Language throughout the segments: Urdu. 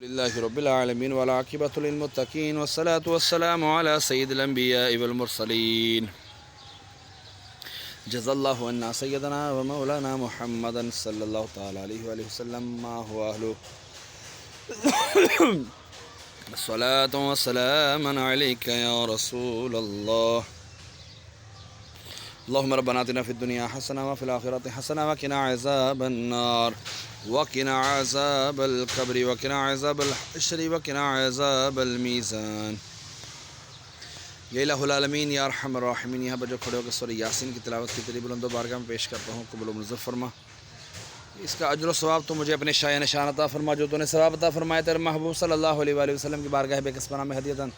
لله رب العالمين والعاقبة للمتقين والصلاة والسلام على سيد الأنبياء والمرسلين جزا الله عنا سيدنا ومولانا محمدا صلى الله تعالى عليه وآله وسلم ما هو أهله الصلاة والسلام عليك يا رسول الله اللهم ربنا آتنا في الدنيا حسنة وفي الآخرة حسنة وقنا عذاب النار وقنا عذاب القبر وقنا عذاب الحشر وقنا عذاب الميزان یا الہ العالمین یا ارحم الراحمین. یہاں پر جو کھڑے ہو کے سورہ یاسین کی تلاوت کی تیری بلند و بارگاہ میں پیش کرتا ہوں، قبول و منظور فرما. اس کا اجر و ثواب تو مجھے اپنے شایع نشان عطا فرما، جو تو نے ثواب عطا فرمایا تیرے محبوب صلی اللہ علیہ وآلہ وسلم کی بارگاہ بے کسبانہ میں ہدیتاً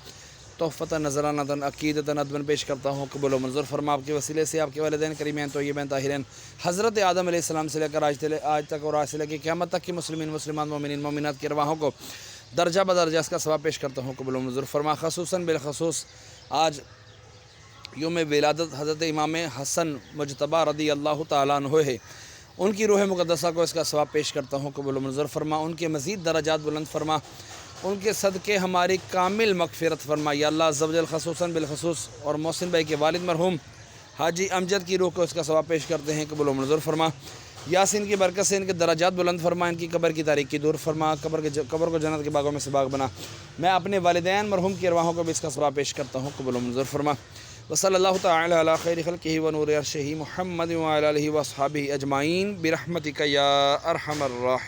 تحفتاً نذرانۃً عقیدتاً ادباً پیش کرتا ہوں، قبول و منظور فرما. آپ کے وسیلے سے آپ کے والدین کریمین طیبین طاہرین حضرت آدم علیہ السلام سے لے کر آج تک اور آج سے لے کے قیامت تک کی مسلمین مسلمان مومنین مومنات کی ارواحوں کو درجہ بدرجہ اس کا ثواب پیش کرتا ہوں، قبول و منظور فرما. خصوصاً بالخصوص آج یوم ولادت حضرت امام حسن مجتبی رضی اللہ تعالیٰ عنہ ہے، ان کی روح مقدسہ کو اس کا ثواب پیش کرتا ہوں، قبول و منظور فرما. ان کے مزید درجات بلند فرما، ان کے صدقے ہماری کامل مغفرت فرما یا اللہ عز و جل. خصوصاً بالخصوص اور محسن بھائی کے والد مرحوم حاجی امجد کی روح کو اس کا ثواب پیش کرتے ہیں، قبول و منظور فرما. یاسین کی برکت سے ان کے درجات بلند فرما، ان کی قبر کی تاریکی دور فرما، قبر کو جنت کے باغوں میں سے باغ بنا. میں اپنے والدین مرحوم کی ارواحوں کو بھی اس کا ثواب پیش کرتا ہوں، قبول و منظور فرما. وصلی اللہ تعالی علی خیر خلقہ ونور عرشہ محمد وعلی آلہ واصحابہ اجمعین برحمتک یا ارحم الراحمین.